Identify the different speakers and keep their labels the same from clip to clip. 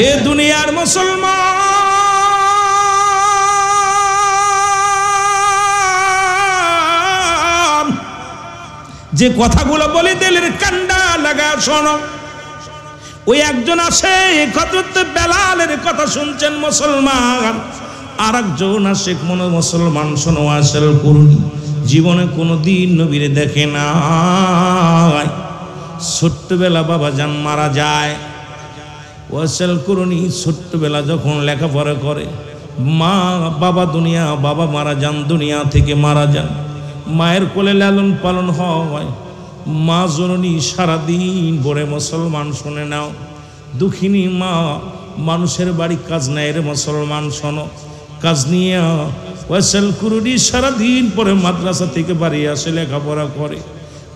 Speaker 1: এ দুনিয়ার মুসলমান, যে কথাগুলো বলে দিলের কান্ডা লাগা শোনো। ওই একজন আসে হযরত বেলালের কথা শুনছেন মুসলমান, আর একজন আসে মনে মুসলমান শোনো আসল করুনি, জীবনে কোনোদিন নবীরে দেখে নাই। ছোট্টবেলা বাবা জান মারা যায়, ওয়াসাল করুনি ছোট্টবেলা যখন লেখাপড়া করে, মা বাবা দুনিয়া, বাবা মারা যান, দুনিয়া থেকে মারা যান, মায়ের কোলে লালন পালন হয়। মা জননী সারাদিন ভরে মুসলমান শুনে নাও, দুঃখিনী মা মানুষের বাড়ি কাজ নেয় রে মুসলমান শোনো, কাজ নিয়ে ওয়াসাল করুনি সারাদিন পরে মাদ্রাসা থেকে বাড়ি আসে লেখাপড়া করে।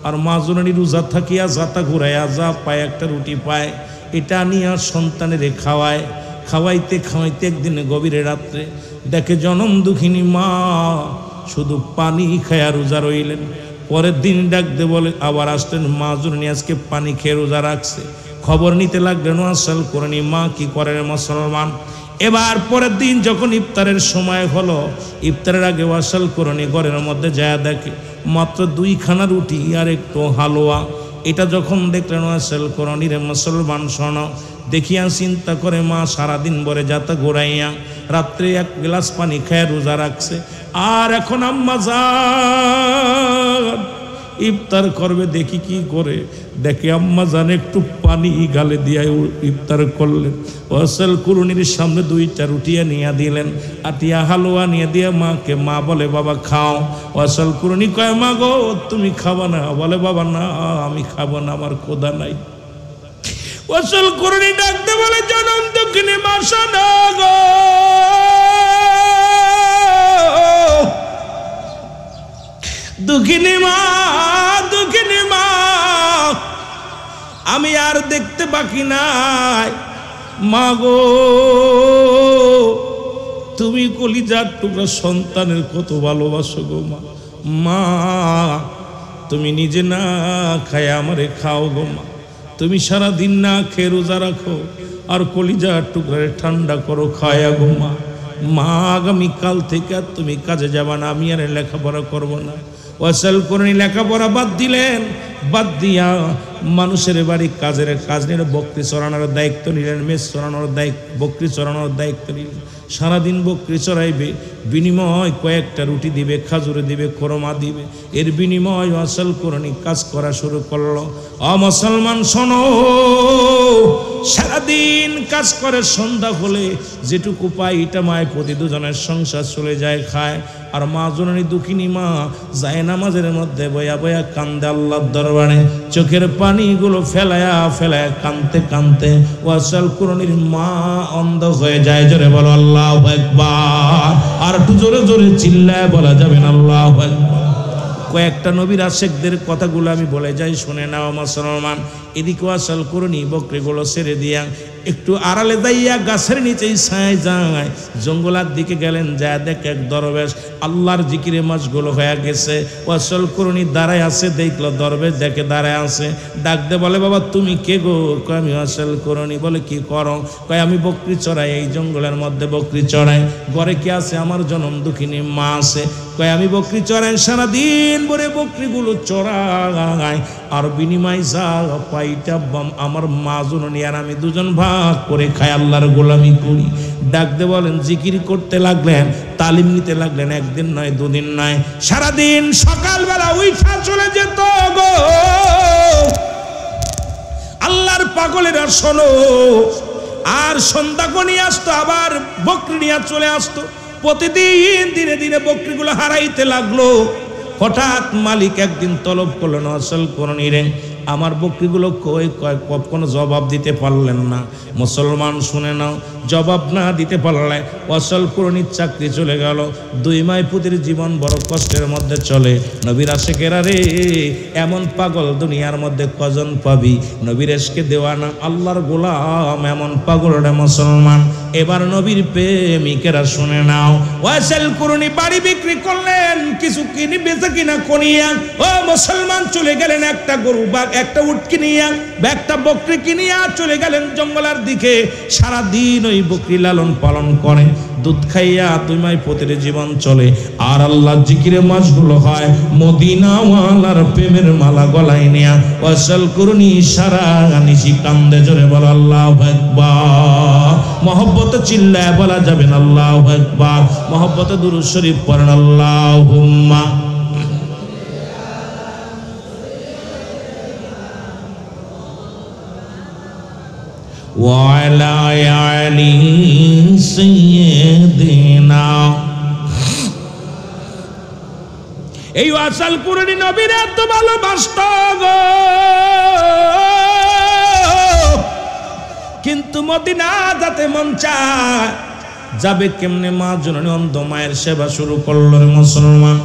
Speaker 1: আর মা জননী রোজা থাকিয়া যাতা ঘুরাইয়া যা পায় একটা রুটি পায়, এটা নিয়ে সন্তানের খাওয়ায়। খাওয়াইতে খাওয়াইতে একদিন গভীরে রাত্রে দেখে জনম দুঃখিনী মা শুধু পানি খায়া রোজা রইলেন। পরের দিন ডাকতে বলে আবার আসলেন, মা জননী আজকে পানি খেয়ে রোজা রাখছে। খবর নিতে লাগলেন ওয়াসাল করুনি মা কি করে মুসলমান। এবার পরের দিন যখন ইফতারের সময় হলো, ইফতারের আগে ওয়াসাল করুনি ঘরের মধ্যে যায় দেখে মাত্র 2 খানা রুটি আর একটু হালুয়া। এটা যখন দেখলেন ওয়াসাল করুনি রে মুসলমান শোনো, দেখিয়া চিন্তা করে মা সারাদিন ভরে যাতা ঘোরাইয়া রাত্রে 1 গ্লাস পানি খেয়ে রোজা রাখছে, আর এখন আম্মা জান ইফতার করবে। দেখি কি করে, দেখে আম্মা জান একটু পানি গালে দিয়ে ইফতার করলেন। ওয়াসাল করুনির সামনে 2টা রুটি নিয়ে দিলেন, আটিয়া হালুয়া নিয়ে দিয়ে মাকে, মা বলে বাবা খাও। ওয়াসাল করুনি কয় মা গো তুমি খাবা না? বলে বাবা না আমি খাবো না, আমার ক্ষুধা নাই। ওয়াসাল করুনি ডাকতে বলে জনম দুঃখিনী মা শোনো গো, দুঃখিনী মা, দুঃখিনী মা আমি আর দেখতে বাকি নাই। মা গো তুমি কলিজার টুকরা সন্তানের কত ভালোবাসো গো মা। মা তুমি নিজে না খায় আমারে খাও গো মা। তুমি সারাদিন না খেয়ে রোজা রাখো আর কলিজার টুকরারে ঠান্ডা করো খায়া গো মা। মা আগামীকাল থেকে তুমি কাজে যাবা না, আমি আর লেখাপড়া করবো না। ওয়াসাল করুনি লেখাপড়া বাদ দিলেন, বাদ দিয়া মানুষের বাড়ি কাজের কাজ নিয়ে বকরি চড়ানোর দায়িত্ব নিলেন, মেষ চড়ানোর দায়িত্ব, বকরি চড়ানোর দায়িত্ব নিলেন। সারাদিন বকরি চড়াইবে, বিনিময় কয়েকটা রুটি দিবে, খাজুরে দিবে, খোরমা দিবে। এর বিনিময় ওয়াসাল করুনি কাজ করা শুরু করলো। মুসলমান শোনো, সারাদিন কাজ করে সন্ধ্যা হলে যেটুকু পায় এটা মায় প্রতি দুজনের সংসার চলে যায় খায়। আর মা জননী দুঃখিনী মা যায় নামাজের মধ্যে বয়া বয়া কান্দে আল্লাহর দরবারে, চোখের পানিগুলো ফেলায়া ফেলায়া কানতে কানতে ওয়াসাল করুনির মা অন্ধ হয়ে যায়। জোরে বলো আল্লাহু আকবার, আর একটু জোরে জোরে চিল্লায় বলা যাবে না আল্লাহু আকবার। কয়েকটা নবীর আশেকদের কথাগুলো আমি বলে যাই, শুনে নাও মুসলমান। এদিকে ওয়াসাল করুনি বকরিগুলো ছেড়ে দিয়া একটু আড়ালে যাইয়া গাছের নিচেই ছায় যায়, জঙ্গলার দিকে গেলেন, যা দেখে এক দরবেশ আল্লাহর জিকিরে মশগুল হয়ে গেছে। ওয়াসাল করুনি দাঁড়ায় আছে, দেখলো দরবেশ দেখে দাঁড়ায় আছে, ডাক দে বলে বাবা তুমি কে গো? কয় আমি ওয়াসাল করুনি। বলে কি করো? কয় আমি বকরি চড়াই, এই জঙ্গলের মধ্যে বকরি চড়াই। ঘরে কি আছে? আমার জনম দুঃখিনী মা আছে। কয় আমি বকরি চড়াই, সারাদিন ভরে বকরিগুলো চড়াই, আর বিনিময় যা পাইটা আমার মা জননী আর আমি দুজন ভাগ করে খাই, আল্লাহর গোলামি করি। ডাকতে বলেন জিকির করতে লাগলেন, তালিম নিতে লাগলেন। একদিন নয়, দুদিন নয়, সারাদিন সকালবেলা উঠা চলে যেত গো আল্লাহর পাগলেরা শোনো। আর সন্ধ্যা গনিয়ে আসতো, আবার বকরি নিয়ে চলে আসতো। প্রতিদিন ধীরে ধীরে বকরিগুলো হারাইতে লাগলো। হঠাৎ মালিক একদিন তলব করলেন ওয়াসাল করুনি রে আমার বকরিগুলো কই? কোনো জবাব দিতে পারলেন না। মুসলমান শুনে নাও, জবাব না দিতে পারলে ওয়াসাল করুনির চাকরি চলে গেল। 2 মাই পুতির জীবন বড় কষ্টের মধ্যে চলে। নবীর আশিকেরা রে, এমন পাগল দুনিয়ার মধ্যে কজন পাবি? নবীর এশকে দেওয়ানা আল্লাহর গোলাম এমন পাগল রে মুসলমান। এবার নবীর প্রেমিকেরা শুনে নাও, ওয়াসাল কুরনি বাড়ি বিক্রি করলেন, কিছু কিনে বেচা কিনা করিয়া ও মুসলমান চলে গেলেন একটা গরু বা একটা উট কিনিয়া বা একটা বকরি কিনিয়া চলে গেলেন জঙ্গলের দিকে। সারাদিন ওই বকরি লালন পালন করে, দুধ খাইয়া 2 মাস প্রতির জীবন চলে, আর আল্লাহ জিকিরে মাসগুলো হয়। মদিনাওয়ালার প্রেমের মালা গলায় নিয়া ওয়াসাল কুরনি সারা নিশি কান্দে, জোরে বল আল্লাহু আকবার। মহব্বতে চিল্লায় বলা যাবে না আল্লাহু আকবার, মহব্বতে দুরূদ শরীফ পড়েন আল্লাহুম্মা। ওয়া আলা আলি সাইয়্যিদিনা। এই ওয়াসাল কুরনি নবীর এত ভালোবাসত গো, কিন্তু মদিনা যাতে মন চায় যাবে কেমনে? মা জননী অন্ধ মায়ের সেবা শুরু করলো রে মুসলমান।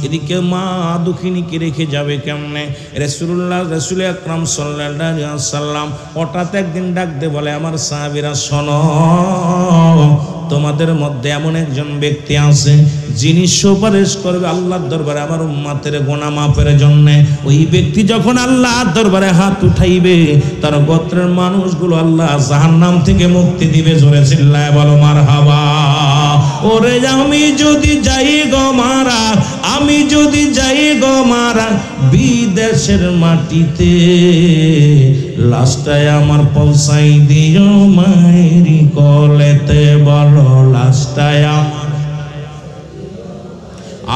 Speaker 1: এদিকে মা দুঃখিনীকে রেখে যাবে কেমনে? রাসূল আকরাম সাল্লাল্লাহু আলাইহি ওয়াসাল্লাম হঠাৎ একদিন ডাক দিয়ে বলে, আমার সাহাবীরা শোনো, তোমাদের মধ্যে এমন একজন ব্যক্তি আছে যিনি সুপারিশ করবে আল্লাহর দরবারে আমার উম্মতের গুনাহ মাফের জন্য। ওই ব্যক্তি যখন আল্লাহর দরবারে হাত উঠাইবে, তার গোত্রের মানুষগুলো আল্লাহ জাহান্নাম থেকে মুক্তি দিবে। জোরে চিল্লায় বলো মারহাবা। ওরে আমি যদি যাই গো মারা, আমি যদি যাই গো মারা বিদেশের মাটিতে, লাশটায় আমার পৌঁছাই দিও মায়েরি কলেতে। বলো লাশটায় আমার,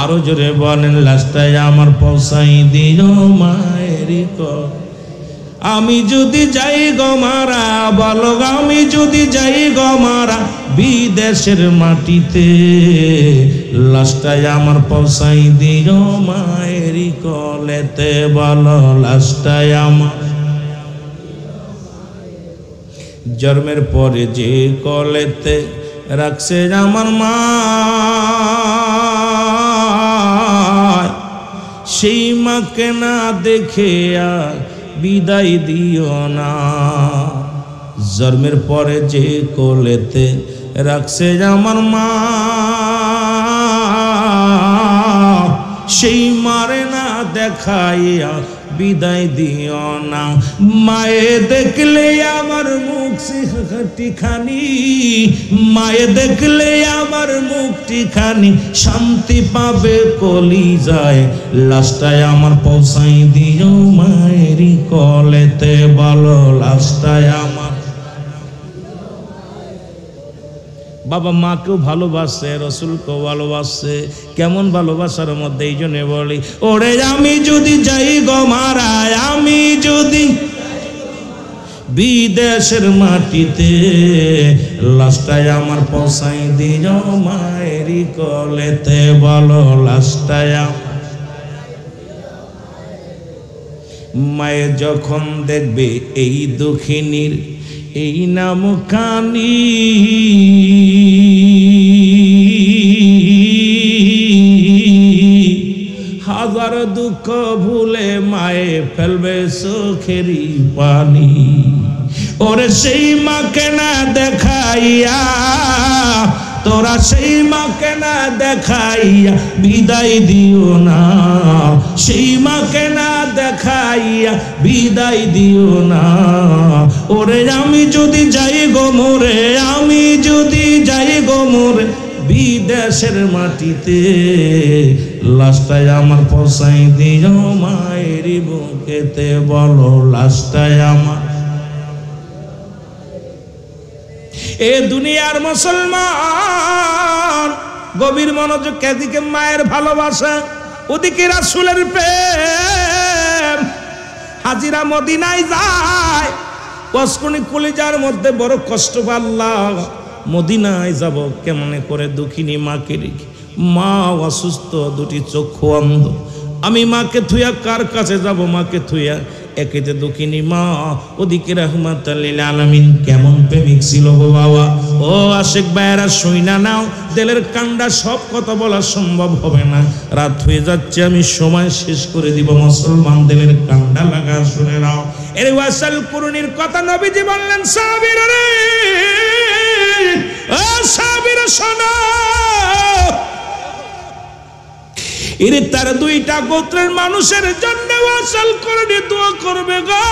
Speaker 1: আরো জোরে বলেন, লাশটায় আমার পৌঁছাই দিও মায়েরি কলে। আমি যদি যাই গো মারা, বলো আমি যদি যাই গো মারা বিদেশের মাটিতে, লাশটায় আমার পৌঁছাই দিও মায়েরি কলেতে। বলো লাশটায় আমার, জন্মের পরে যে কলেতে রাখছে আমার মা, সেই মাকে না দেখে আর বিদায় দিও না। জন্মের পরে যে কোলেতে রাখছে আমার মা, সেই মারে না দেখাইয়া বিদায় দিও না। মায়ে দেখলে আমার মুখ টিখানি, মায়ে দেখলে আমার মুখটিখানি শান্তি পাবে কলিজায়। লাশটায় আমার পৌঁছাই দিও মায়েরি কলেতে। বলো লাশটায় আমার। বাবা মাকেও ভালোবাসে, রসুলকেও ভালোবাসে। কেমন ভালোবাসার মধ্যে? এই জন্য বলি, ওরে আমি যদি যাই গো মারায়, আমি যদি বিদেশের মাটিতে, লাশটায় আমার পৌঁছাই দিও মায়েরি কলেতে। বলো লাশটায় আমার। মায়ে যখন দেখবে এই দুঃখিনীর এই নাম কানি, হাজার দুঃখ ভুলে মায়ে ফেলবে চোখেরই পানি। ওরে সেই মাকে না দেখাইয়া, তোরা সেই মাকে না দেখাইয়া বিদায় দিও না, সেই মাকে না দেখাইয়া বিদায় দিও না। ওরে আমি যদি যাই গো মোরে, আমি যদি যাই গো মোরে বিদেশের মাটিতে, লাশটায় আমার পৌঁছাই দিও মায়েরি বুকেতে। বলো লাশটায় আমার। এ দুনিয়ার মুসলমান গভীর মনোযোগ, এদিকে মায়ের ভালোবাসা, ওদিকে রাসূলের প্রেম। হাজিরা মদিনায় যায়, কষ্টনি কলিজার মধ্যে বড় কষ্ট। আল্লাহ মদিনায় যাব কেমনে করে? দুঃখিনী মাকে রেখে, মা অসুস্থ, দুটি চক্ষু অন্ধ। আমি মাকে থুইয়া কার কাছে যাব? মাকে থুইয়া একেতে দুঃখিনী মা, ওদিকে রাহমাতুল লিল আলামিন। কেমন প্রেমিক ছিল গো বাবা। ও আশিক ভাইরা শুইনা নাও, দিলের কান্ডা সব কথা বলা সম্ভব হবে না, রাত হয়ে যাচ্ছে, আমি সময় শেষ করে দিব। মুসলমান দিলের কান্ডা লাগা শুনে নাও। এর ওয়াসাল কুরনির কথা নবীজি বললেন, সাহাবীরা রে শোনো, এর তার দুইটা গোত্রের মানুষের জন্য ওয়াসাল করে দোয়া করবে গো।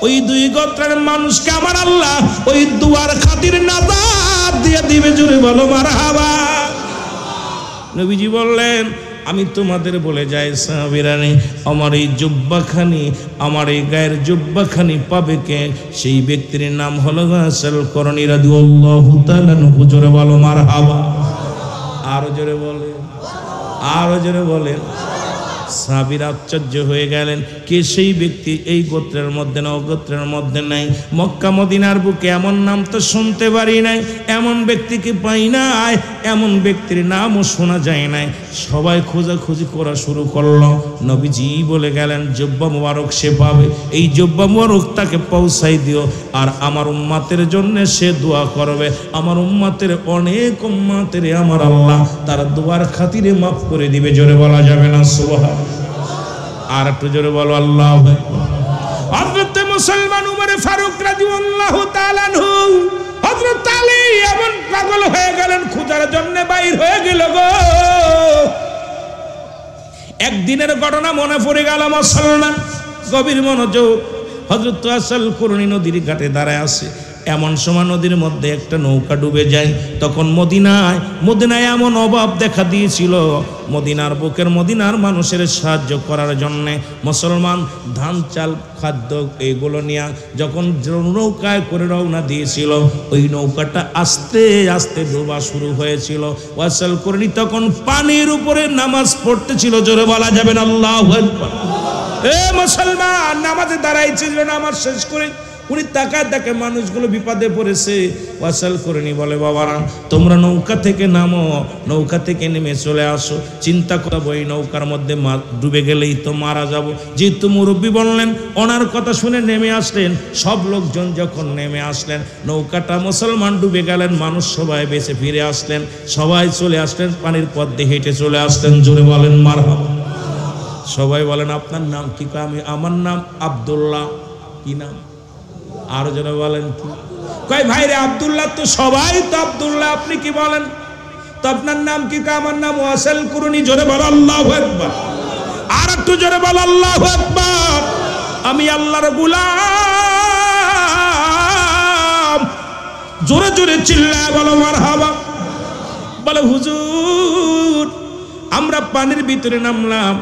Speaker 1: ওই দুই গোত্রের মানুষকে আমার আল্লাহ ওই দুয়ার খাতির নাজাত দিয়ে দিবে। জোরে বলো মারহাবা। নবীজি বললেন, আমি তোমাদের বলে যাই সাহাবীরানি, আমার এই জুব্বাখানি, আমার এই গায়ের জুব্বাখানি পাবে কে? সেই ব্যক্তির নাম হলো ওয়াসাল করনি রাদিয়াল্লাহু তাআলা আনহু। জোরে বলো মারহাবা। আরো জোরে বলে, আরো জোরে বলেন। সাহাবীরা আশ্চর্য হয়ে গেলেন, কে সেই ব্যক্তি? এই গোত্রের মধ্যে না, ও গোত্রের মধ্যে নাই। মক্কা মদিনার বুকে এমন নাম তো শুনতে পারি নাই, এমন ব্যক্তিকে পাই নাই, এমন ব্যক্তির নামও শোনা যায় নাই। সবাই খোঁজাখুঁজি করা শুরু করলো। নবীজি বলে গেলেন, জুব্বা মুবারক সে পাবে, এই জুব্বা মুবারক তাকে পৌঁছাই দিও, আর আমার উম্মাতের জন্য সে দোয়া করবে। আমার উম্মাতের অনেক উম্মাতের আমার আল্লাহ তার দোয়ার খাতিরে মাফ করে দিবে। জোরে বলা যাবে না সুবহান? আর একটু জোরে বলো আল্লাহু আকবার। হযরত মুসলমান উমর ফারুক রাদিয়াল্লাহু তাআলা আনহু, হযরত আলী এমন পাগল হয়ে গেলেন, খোঁজার জন্য বাইর হয়ে গেল গো। একদিনের ঘটনা মনে পড়ে গেল মুসলমান, গভীর মনোযোগ। হযরত ওয়াসাল করনি নদীর ঘাটে দাঁড়ায় আছে। এমন সময় নদীর মধ্যে একটা নৌকা ডুবে যায়। তখন মদিনায় এমন অভাব দেখা দিয়েছিল, মদিনার বুকের মদিনার মানুষের সাহায্য করার জন্যে মুসলমান ধান চাল খাদ্য এগুলো নিয়ে যখন নৌকায় করে রওনা দিয়েছিল, ওই নৌকাটা আস্তে আস্তে ডোবা শুরু হয়েছিল। ওয়াসাল করনি তখন পানির উপরে নামাজ পড়তেছিল। জোরে বলা যাবে না আল্লাহু আকবার। এ মুসলমান, নামাজে দাঁড়াইছিল, নামাজ শেষ করে উনি তাকায় দেখে মানুষগুলো বিপদে পড়েছে। ওয়াসাল করনি বলে, বাবারা তোমরা নৌকা থেকে নামো, নৌকা থেকে নেমে চলে আসো। চিন্তা করবো এই নৌকার মধ্যে ডুবে গেলেই তো মারা যাব। যেহেতু মুরব্বী বললেন, ওনার কথা শুনে নেমে আসলেন। সব লোকজন যখন নেমে আসলেন, নৌকাটা মুসলমান ডুবে গেলেন, মানুষ সবাই বেঁচে ফিরে আসলেন, সবাই চলে আসলেন, পানির পথ দিয়ে হেঁটে চলে আসলেন। জোরে বলেন মারহাবা। সবাই বলেন, আপনার নাম কি? আমার নাম আব্দুল্লাহ। কি নাম? আর যারা বলেন কি? কই ভাই রে, আব্দুল্লাহ তো সবাই তো আব্দুল্লাহ, আপনি কি বলেন? তো আপনার নাম কি? আমার নাম ওয়াসাল করনি। জোরে বল আল্লাহু আকবার। আর একটু জোরে বল আল্লাহু আকবার। আমি আল্লাহর গোলাম। জোরে জোরে চিল্লায় বলো মারহাবা। বলে, হুজুর আমরা পানির ভিতরে নামলাম,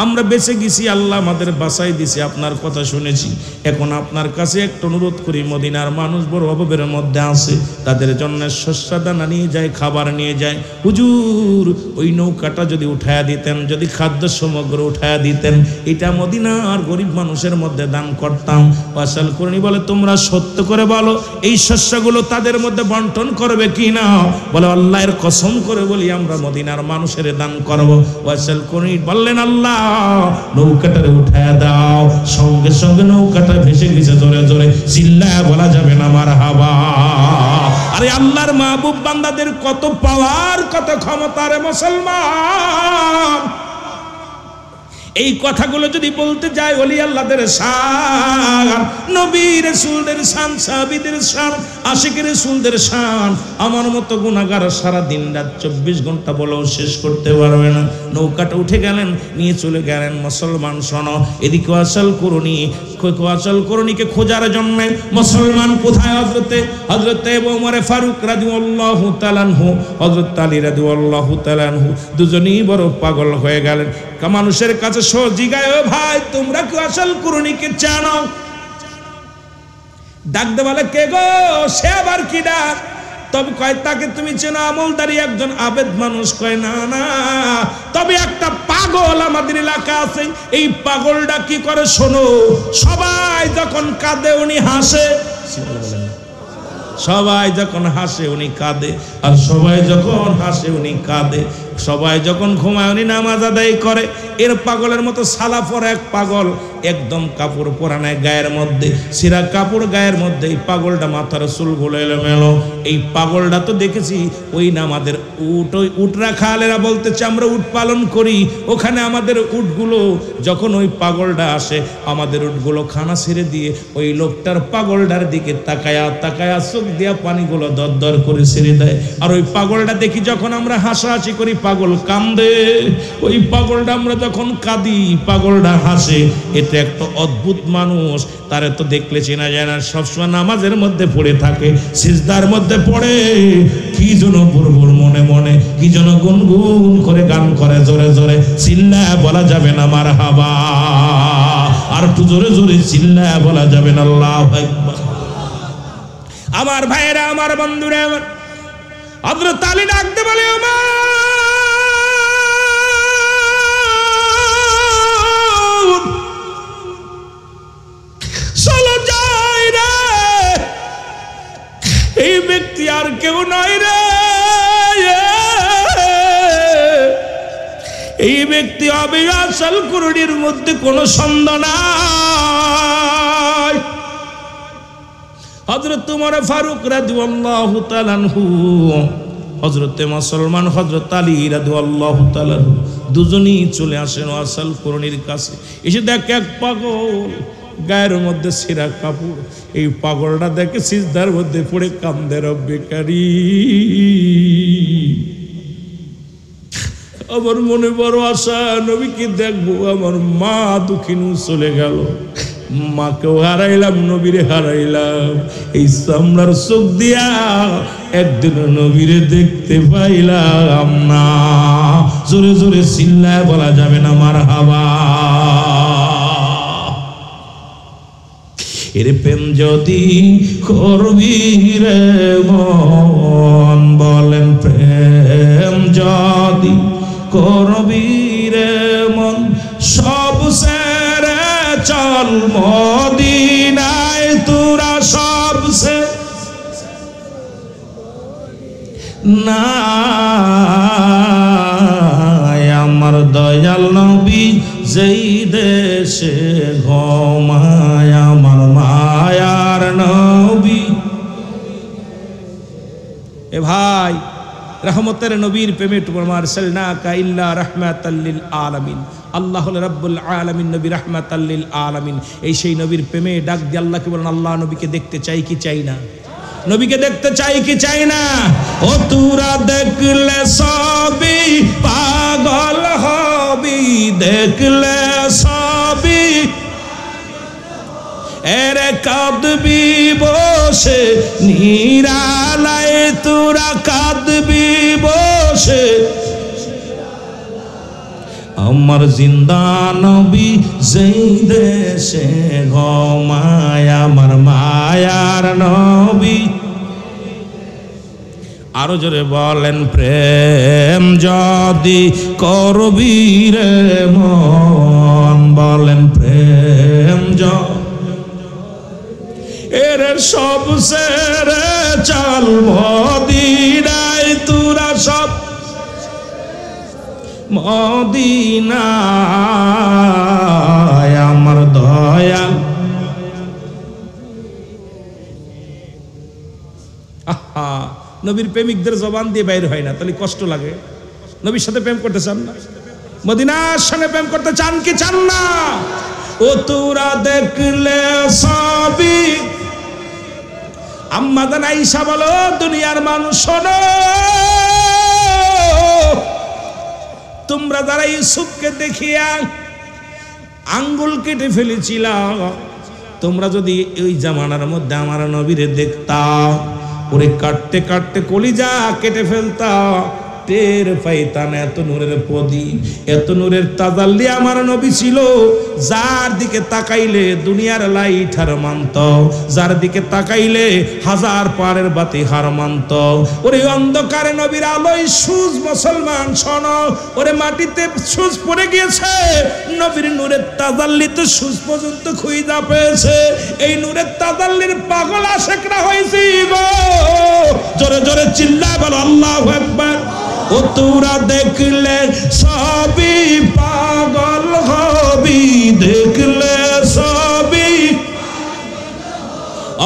Speaker 1: আমরা বেঁচে গেছি, আল্লাহ আমাদের বাঁচাই দিছে, আপনার কথা শুনেছি। এখন আপনার কাছে একটা অনুরোধ করি, মদিনার মানুষ বড় অভাবের মধ্যে আছে, তাদের জন্য শস্য দানা নিয়ে যায়, খাবার নিয়ে যায়। হুজুর ওই নৌকাটা যদি উঠায়া দিতেন, যদি খাদ্য সমগ্র উঠায়া দিতেন, এটা মদিনার গরিব মানুষের মধ্যে দান করতাম। ওয়াসাল করনি বলে, তোমরা সত্য করে বলো এই শস্যগুলো তাদের মধ্যে বন্টন করবে কি না? বলে, আল্লাহর কসম করে বলি আমরা মদিনার মানুষের দান করব। ওয়াসাল করনি বললেন, আল্লাহ নৌকাটারে উঠায়া দাও। সঙ্গে সঙ্গে নৌকাটা ভেসে গেছে। জোরে জোরে চিল্লায়া বলা যাবে না মারহাবা। আরে আল্লাহর মাহবুব বান্দাদের কত পাওয়ার, কত ক্ষমতা রে মুসলমান। এই কথাগুলো যদি বলতে যায়, ওলি আল্লাহদের শান, নবী রাসূলদের শান, সাহাবীদের শান, আশিকের রাসূলদের শান, আমার মতো গুনাহগার সারা দিন রাত 24 ঘন্টা বলেও শেষ করতে পারবে না। নৌকাটা উঠে গেলেন, নিয়ে চলে গেলেন। মুসলমান শোনো, এদিকে ওয়াসাল করনিকে খোঁজার জন্য মুসলমান কোথায়? হযরতে ওমর ফারুক রাদিয়াল্লাহু তাআলা আনহু, হযরত আলী রাদিয়াল্লাহু তাআলা আনহু দুজনেই বড় পাগল হয়ে গেলেন। মানুষের কাছে জিগায়, ও ভাই তোমরা কি ওয়াসাল করনিকে জানো? ডাকতে বলে, কে গো? সে আবার কি ডাক? তবে কয়, তাকে তুমি চেনো? আমলদারি একজন আবেদ মানুষ। কয়, না না, তবে একটা পাগল আমাদের এলাকা আছে, এই পাগলটা কি করে শোনো, সবাই যখন কাঁদে উনি হাসে, সবাই যখন হাসে উনি কাঁদে, আর সবাই যখন হাসে উনি কাঁদে। সবাই যখন ঘুমায় উনি নামাজ আদায় করে। এর পাগলের মতো সালাফর এক পাগল, একদম কাপড় পরা নাই গায়ের মধ্যে, ছিঁড়া কাপড় গায়ের মধ্যে, এই পাগলটা মাথার চুলগুলো এলোমেলো। এই পাগলটা তো দেখেছি ওই না আমাদের উট, ওই উট রাখা আলেরা বলতেছে আমরা উট পালন করি, ওখানে আমাদের উটগুলো যখন ওই পাগলটা আসে আমাদের উটগুলো খানা ছেড়ে দিয়ে ওই লোকটার পাগলটার দিকে তাকায়া তাকায়া চোখ দিয়া পানিগুলো দর দর করে ছেড়ে দেয়। আর ওই পাগলটা দেখি যখন আমরা হাসাহাসি করি পাগল কান্দে, ওই পাগলটা আমরা যখন কাঁদি পাগলটা হাসে। এটা একটা অদ্ভুত মানুষ, তারে তো দেখলে চেনা যায় না, সবসময় নামাজের মধ্যে পড়ে থাকে, সিজদার মধ্যে পড়ে, কি যেন বুড়বুড় মনে মনে কি যেন গুনগুন করে গান করে জোরে জোরে, চিল্লায় বলা যাবে না মারহাবা, আর একটু জোরে জোরে চিল্লায় বলা যাবে না আল্লাহু আকবার। আমার ভাইয়েরা, আমার বন্ধুরা, আমার হযরত আলী ডাকতে বলে আমার চলো যাই রে, এই ব্যক্তি আর কেউ নয় রে, এই ব্যক্তি হবে আসল কুরুনির মধ্যে কোনো সন্দেহ নাই। হযরত উমর ফারুক রাদিয়াল্লাহু তাআলা আনহু, হযরত মুসলমান হযরত আলী রাদিয়াল্লাহু তাআলা দুজনই চলে আসেন আসল কুরুনির কাছে। এসে দেখে এক পাগল গায়ের মধ্যে ছিঁড়া কাপড়, এই পাগলটা দেখে সিজদার মধ্যে পড়ে কান্দে, রব্বে কারীম। আমার মনে বড় আশা নবীকে দেখবো, আমার মা দুঃখিনু চলে গেল, মাকেও হারাইলাম, নবীরে হারাইলাম, এই চামড়ার চোখ দিয়া একদিন নবীরে দেখতে পাইলাম না। জোরে জোরে চিল্লায় বলা যাবে না মারহাবা। এর প্রেম যদি করবি রে মন, বলেন প্রেম যদি করবি রে মন, সব সেরে চল মদিনায় তোরা, সব সে না আমার দয়াল নবী যেই দেশে ঘুমায়, আমার মায়ার নবী। এ ভাই, রহমতের নবীর প্রেমে তোমার আরসালনাকা ইল্লা রাহমাতাল লিল আলামিন, আল্লাহ হল রাব্বুল আলামিন, নবী রাহমাতাল লিল আলামিন। এই সেই নবীর প্রেমে ডাক দিয়ে আল্লাহকে বলেন, আল্লাহ নবীকে দেখতে চাই কি চাই না? নবীকে দেখতে চাই কি চাই না? ও তোরা দেখলে সবই পাগল হবি, দেখলে সবই এরে কাঁদবি বসে নিরালায়, তোরা কাঁদবি বসে, আমার জিন্দা নবী যেই দেশে ঘুমায়, আমার মায়ার নবী। আরো জোরে বলেন, প্রেম যদি করবি রে মন, বলেন প্রেম যদি এর সব সেরে চল মদিনায় তোরা, সব মদিনায় আমার দয়া। আহা, নবীর প্রেমিকদের জবান দিয়ে বাইর হয় না, তাহলে কষ্ট লাগে। নবীর সাথে প্রেম করতে চান না? মদিনার সঙ্গে প্রেম করতে চান কি চান না? ও তোরা দেখলে সবই, আম্মা জান আয়েশা বলো, দুনিয়ার মানুষ শোনো, তোমরা যারা ইউসুফকে দেখিয়া আঙ্গুল কেটে ফেলেছিলা, তোমরা যদি ওই জামানার মধ্যে আমার নবীরে দেখতা, ওরে কাটতে কাটতে কলিজা কেটে ফেলতা, টের পাইতাম এত নূরের প্রদীপ, এত নূরের তাজাল্লি আমার নবী ছিল। যার দিকে তাকাইলে দুনিয়ার লাইট হার মানত, যার দিকে তাকাইলে হাজার পারের বাতি হার মানত। ওরে অন্ধকারে নবীর আলোয় সুজ, মুসলমান শোনো, ওরে মাটিতে সুজ পড়ে গিয়েছে, নবীর নূরের তাজাল্লিতে সুজ পর্যন্ত খুঁজা পেয়েছে। এই নূরের তাজাল্লির পাগল আশেকরা হয়েছি গো, জোরে জোরে চিল্লায় বলো আল্লাহু আকবার। ও তোরা দেখলে সবই পাগল হবি, দেখলে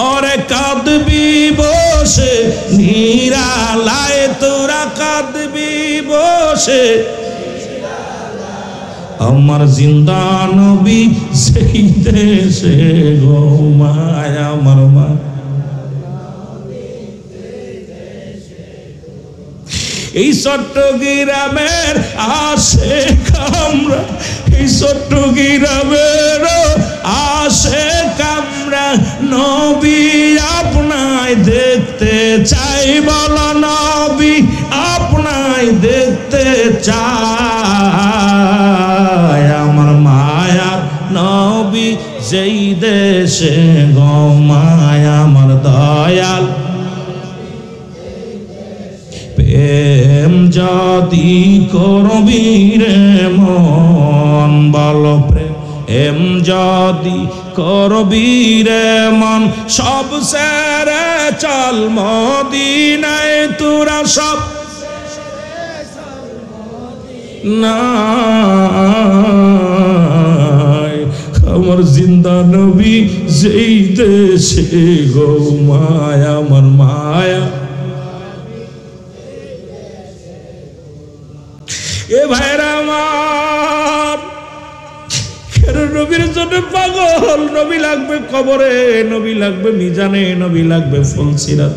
Speaker 1: ওরে কাঁদবি বসে নিরালায় তোরা কাঁদবি বসে আমার জিন্দা নবী সেই দেশে গো মায় আমার মা এই চট্টগ্রামের আশেক আমরা এই চট্টগ্রামের আশেক আমরা নবী আপনায় দেখতে চাই বলো নবী আপনায় দেখতে চাই আমার মায়া নবী যেই দেশে গো মায়া আমার দয়াল প্রেম যদি করবি রে মন বল প্রেম যদি করবি রে মন সব সেরে চল মদিনায় তোরা সব না আমার জিন্দা নবী যেই দেশে গো মায়া আমার মায়া এ ভাইরা আমার নবীর জন্য পাগল নবী লাগবে কবরে নবী লাগবে মিজানে নবী লাগবে ফুলসিরাত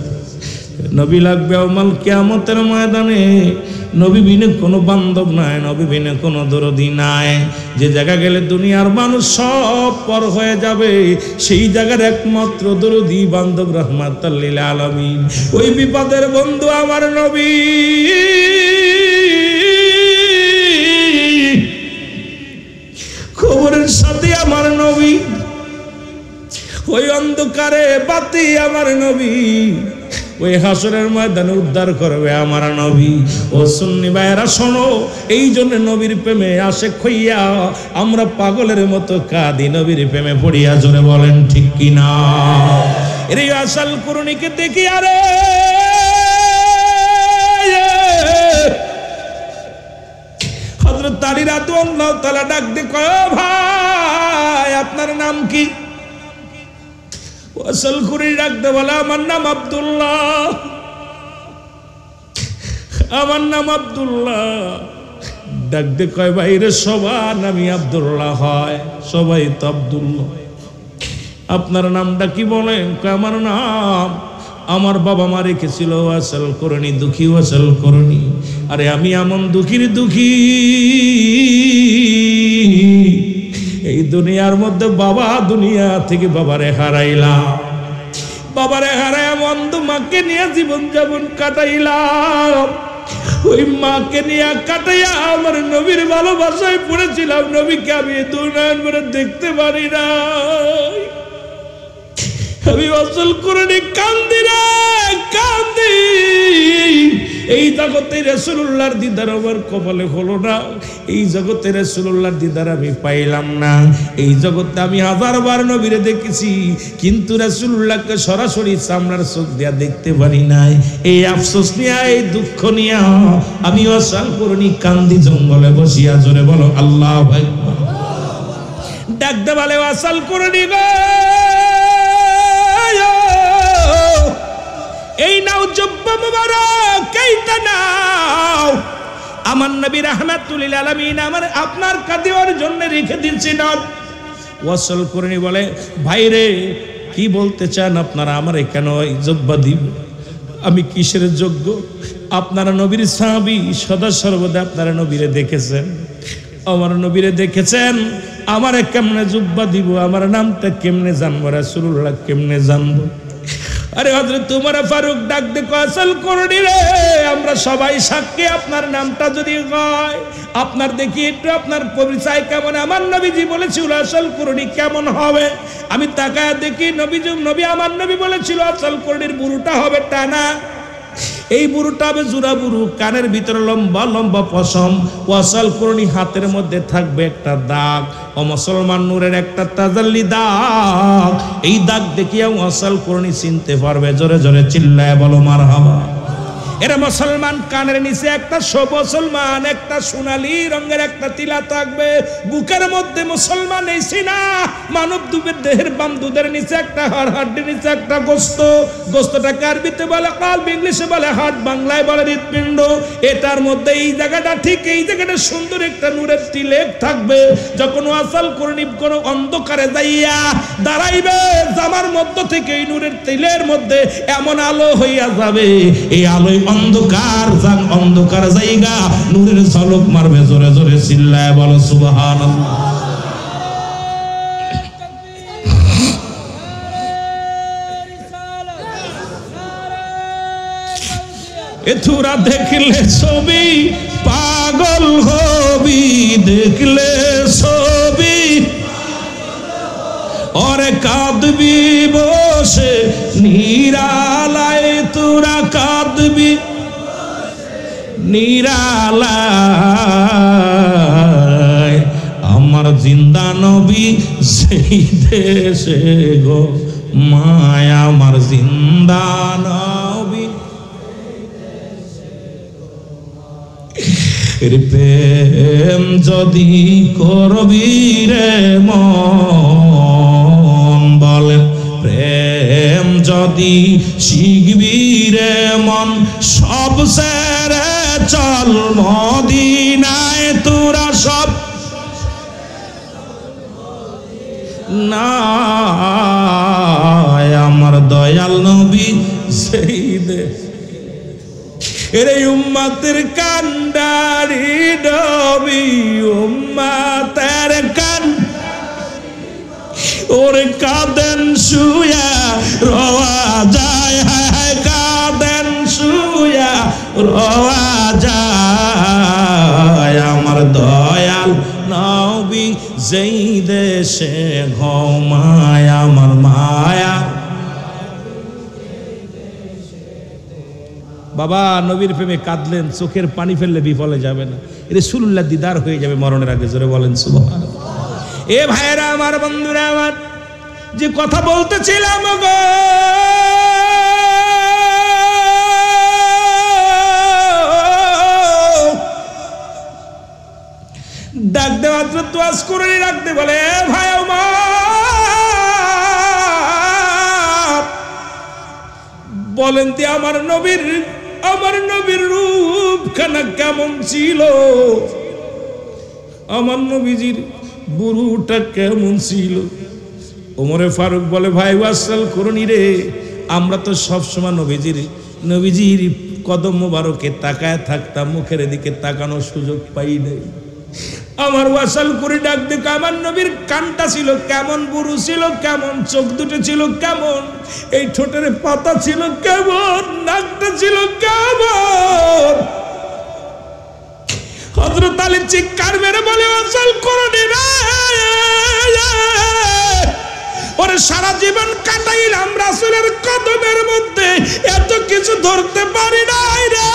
Speaker 1: নবী লাগবে আমাল কিয়ামতের ময়দানে নবী বিনে কোনো বান্ধব নাই নবী বিনে কোনো দরদি নাই যে জায়গা গেলে দুনিয়ার মানুষ সব পর হয়ে যাবে সেই জায়গার একমাত্র দরদি বান্ধব রাহমাতাল লিল আলামিন ওই বিপদের বন্ধু আমার নবী খবরের সাথে আমার নবী ওই অন্ধকারে বাতি আমার নবী ওই হাসরের ময়দানে উদ্ধার করবে আমার নবী ও সুন্নি ভাইরা শোনো এই জন্য নবীর প্রেমে আশিক হইয়া আমরা পাগলের মতো কাঁদি নবীর প্রেমে পড়িয়া জোরে বলেন ঠিক কিনা এর আসল করুণীকে দেখি আরে হযরত আলী রাদিয়াল্লাহু তাআলা ডাক দিয়ে কয় ভাই আপনার নাম কি আসল করে ডাক দিয়ে বলে আমার নাম আব্দুল্লাহ আমার নাম আব্দুল্লাহ ডাক দিয়ে কয় ভাই রে সবার নামই আব্দুল্লাহ হয় সবাই তো আব্দুল্লাহ আপনার নামটা কি বলেন কয় আমার নাম আমার বাবা মা রেখেছিল ওয়াসাল করনি দুঃখী ওয়াসাল করনি আরে আমি এমন দুঃখীর দুঃখী এই দুনিয়ার মধ্যে বাবা দুনিয়া থেকে বাবারে হারাইলাম বাবারে হারায় অন্ধ মাকে নিয়ে জীবন যাপন কাটাইলাম ওই মাকে নিয়ে কাটাইয়া আমার নবীর ভালোবাসায় পড়েছিলাম নবীকে আমি দুনয়ন করে দেখতে পারি না আমি ওয়াসাল করনি কান্দি রে কান্দি এই জগতে রাসূলুল্লাহর দিদার আমার কপালে হলো না এই জগতে রাসূলুল্লাহর দিদার আমি পাইলাম না এই জগতে আমি হাজারবার নবীরে দেখেছি কিন্তু রাসূলুল্লাহকে সরাসরি চামড়ার চোখ দিয়া দেখতে পারি নাই এই আফসোস নিয়ে এই দুঃখ নিয়ে আমি ওয়াসাল করনি কান্দি জঙ্গলে বসিয়া জোরে বলো আল্লাহু আকবার ডাক দে বলে ওয়াসাল করনি গো এই নাও জব্বা মুবারক এইটা নাও আমার নবী রাহমাতুল লিল আলামিন আমার আপনার কাঁদিওয়ার জন্য রেখে দিয়েছিলেন ওয়াসাল করনি বলে ভাই রে কি বলতে চান আপনারা আমারে কেন এই জব্বা দিব আমি কিসের যোগ্য আপনারা নবীর সাহাবী সদা সর্বদা আপনারা নবীরে দেখেছেন আমার নবীরে দেখেছেন আমারে কেমনে জব্বা দিব আমার নামটা কেমনে জানবো রাসূলুল্লাহ কেমনে জানবো আরে হযরত উমর ফারুক ডাক দে ওয়াসাল করনি রে আমরা সবাই সাক্ষী আপনার নামটা যদি হয় আপনার দেখি একটু আপনার পরিচয় কেমন আমার নবীজি বলেছিল ওয়াসাল করনি কেমন হবে আমি তাকায় দেখি নবী আমার নবী বলেছিল ওয়াসাল করনির বুড়োটা হবে টানা এই বুড়োটা হবে জোড়া বুড়ো কানের ভিতরে লম্বা লম্বা পশম ওয়াসাল করনি হাতের মধ্যে থাকবে একটা দাগ ও মুসলমান নূরের একটা তাজাল্লি দাগ এই দাগ দেখিয়া ওয়াসাল করনি চিনতে পারবে জোরে জোরে চিল্লায় বলো মারহাবা এরা মুসলমান কানের নিচে একটা মুসলমান একটা সোনালী রঙের একটা তিলা থাকবে, বুকের মধ্যে মুসলমান এই সিনা মানব দুবের দেহের বাম দুধের নিচে একটা হাড়ের নিচে একটা গোস্ত, গোস্তটাকে আরবিতে বলে কালব, ইংলিশে বলে হার্ট, বাংলায় বলে হৃৎপিণ্ড। এটার মধ্যে এই জায়গাটা ঠিক এই জায়গাটা সুন্দর একটা নূরের তিলেক থাকবে। যখন ওয়াসাল করনি কোন অন্ধকারে যাইয়া দাঁড়াইবে, জামার মধ্য থেকে এই নূরের তিলের মধ্যে এমন আলো হইয়া যাবে, এই আলোয় অন্ধকার জায়গা নূরের ঝলক মারবে। জোরে জোরে চিল্লায় বলো সুবহানাল্লাহ। তোরা দেখলে ছবি পাগল হবি, দেখলে ছবি ওরে কাঁদবি বসে নিরালায়, তোরা কাঁদবি নিরালায়। আমার জিন্দা নবী সেই দেশে গো মায়া, আমার জিন্দা নবী প্রেম যদি করবি রে মন, বলেন প্রেম যদি শিখবি রে মন, সব সেরে চল মদিনায়, তোরা সব না। আমার দয়াল নবী সেই দেশ এরে উম্মতের কান্ডারি নবী, উম্মতের কান ওরে কাঁদেন শুয়া রওয়া যায়, হায় কাঁদেন শুয়া রওয়া যায়। আমার দয়াল নবী যেই দেশে ঘুমায়, আমার মায়া। বাবা নবীর প্রেমে কাঁদলেন, চোখের পানি ফেললে বিফলে যাবে না, রাসূলুল্লাহ দিদার হয়ে যাবে মরণের আগে। জোরে বলেন সুবহানাল্লাহ। এ ভাইরা আমার, বন্ধুরা আমার, যে কথা বলতেছিলাম গো, ডাক দেওয়া তো আজ করে রাখতে বলে ভাই আমার, বলেন তে আমার নবীর রূপখানা কেমন ছিল, আমার নবীজির বুড়ুটা কেমন ছিল। ওমরে ফারুক বলে ভাই ওয়াসাল করুনি রে, আমরা তো সবসময় নবীজির কদম মোবারকে তাকায় থাকতাম, মুখের দিকে তাকানোর সুযোগ পাই নাই। আমার ওয়াসাল করে ডাক দেখো, আমার নবীর কানটা ছিল কেমন, বুড়ু ছিল কেমন, চোখ দুটো ছিল কেমন, এই ঠোঁটের পাতা ছিল কেমন, নাকটা ছিল কেমন। হযরত আলী চিৎকার মেরে বলে ওয়াসাল করুনি রে, ওরে সারা জীবন কাটাইলাম রাসূলের কদমের মধ্যে, এত কিছু ধরতে পারি নাই রে।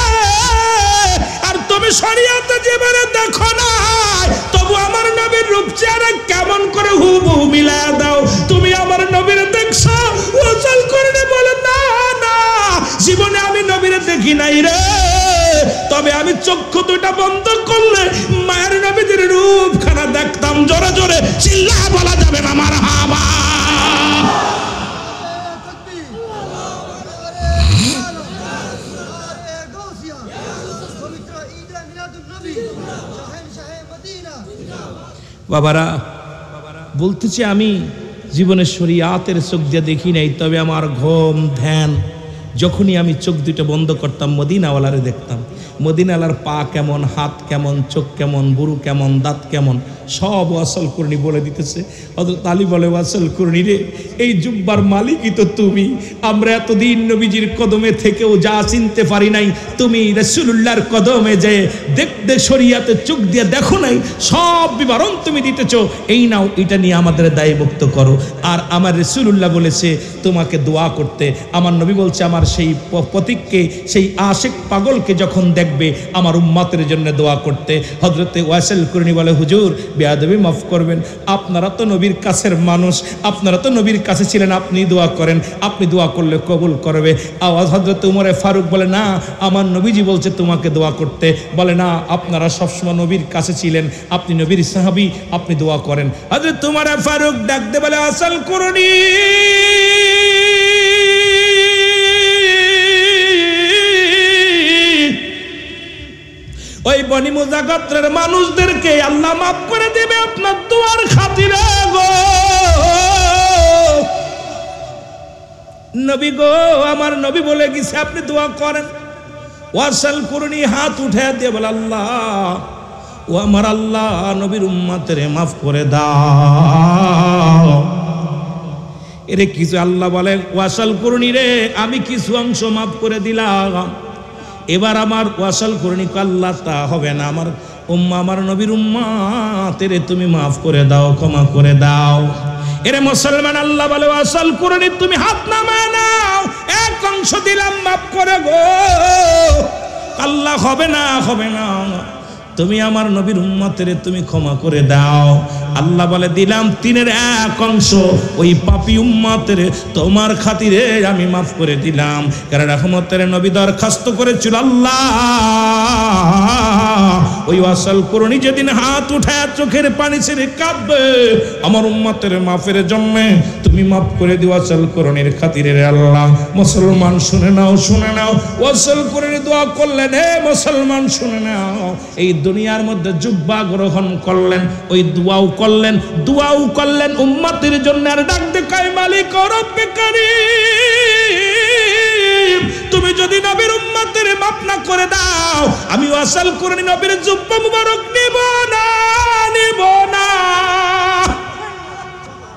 Speaker 1: আর তুমি শরীয়তে জীবনে দেখো না, তবু আমার নবীর রূপ চেহারা কেমন করে হুবহু মিলায়া দাও। তুমি আমার নবীর দেখছো? ওয়াসাল করুনি বলে না না, জীবনে আমি নবীর দেখি নাই রে, তবে আমি চক্ষু দুটা বন্ধ করলে মায়ের নবীর রূপখানা দেখতাম। জোরে জোরে চিল্লা বলা যাবে না মারহাবা। বাবারা বলতেছি, আমি জীবনের শরীয়তের চোখ দিয়ে দেখি নাই, তবে আমার ঘুম ধ্যান যখনই আমি চোখ দুটো বন্ধ করতাম মদিনাওয়ালারে দেখতাম। মদিনাওয়ালার পা কেমন, হাত কেমন, চোখ কেমন, বুড়ু কেমন, দাঁত কেমন, সব ওয়াসাল করনি বলে দিতেছে। হযরত আলী বলে ওয়াসাল করনি রে, এই জুব্বার মালিকই তো তুমি। আমরা এতদিন নবীজির কদমে থেকেও যা চিনতে পারি নাই, তুমি রাসূলুল্লাহর কদমে যে দেখতে শরীয়তে চোখ দিয়ে দেখো নাই, সব বিবরণ তুমি দিতেছো। এই নাও, এটা নিয়ে আমাদের দায়মুক্ত করো। আর আমার রাসূলুল্লাহ বলেছে তোমাকে দোয়া করতে, আমার নবী বলছে আমার আমার সেই প্রতীককে, সেই আশিক পাগলকে যখন দেখবে আমার উম্মতের জন্য দোয়া করতে, হযরতে ওয়াসিল কুরনি বলে, হুজুর বেয়াদবি মাফ করবেন, আপনারা তো নবীর কাছের মানুষ, আপনারা তো নবীর কাছে ছিলেন, আপনি দোয়া করেন, আপনি দোয়া করলে কবুল করবে। আওয়াজ হযরতে উমরে ফারুক বলে, না আমার নবীজি বলছে তোমাকে দোয়া করতে। বলে, না আপনারা সবসময় নবীর কাছে ছিলেন, আপনি নবীর সাহাবী, আপনি দোয়া করেন। হযরত উমরে ফারুক ডাকতে বলে, ওয়াসিল কুরনি ওই বনি মুজা গোত্রের মানুষদেরকে আল্লাহ মাফ করে দেবে আপনার দোয়ার খাতিরে গো নবী গো, আমার নবী বলে গেছে আপনি দোয়া করেন। ওয়াসিল কুরনি হাত উঠে দিয়ে বলে, আল্লাহ ও আমার আল্লাহ, নবীর উম্মতের মাফ করে দাও। এরে কিছু আল্লাহ বলে, ওয়াসিল কুরনি রে আমি কিছু অংশ মাফ করে দিলাম, এবার আমার ওয়াসিল কুরনি আল্লাহ তা হবে না, আমার উম্মাহ, আমার নবীর উম্মতের তুমি মাফ করে দাও, ক্ষমা করে দাও। এরে মুসলমান, আল্লাহ বলে, ওয়াসিল কুরনি তুমি হাত নামায় নাও, এক অংশ দিলাম মাফ করে গো। আল্লাহ হবে না, হবে না, তুমি আমার নবীর উম্মতের তুমি ক্ষমা করে দাও। আল্লাহ বলে, দিলাম 3-এর 1 অংশ ওই পাপী উম্মতের তোমার খাতিরে আমি মাফ করে দিলাম। কারণ রহমতের নবী দরখাস্ত করেছিল, আল্লাহ ওই ওয়াসিল কুরনি যেদিন হাত উঠায় চোখের পানি ছেড়ে কাঁদবে আমার উম্মতের মাফের জন্য, তুমি মাফ করে দিও ওয়াসিল কুরনির খাতিরে। আল্লাহ মুসলমান শুনে নাও, শুনে নাও, ওয়াসিল কুরনি দোয়া করলেন, হে মুসলমান শুনে নাও, এই দুনিয়ার মধ্যে জুব্বা গ্রহণ করলেন, ওই দোয়াও করলেন উম্মতের জন্য। আর ডাক দে কয়, মালিক রব্বে কারীম, তুমি যদি নবীর উম্মতের মাফ না করে দাও, আমি ওয়াসিল কুরনি নবীর জুব্বা মুবারক নিব না।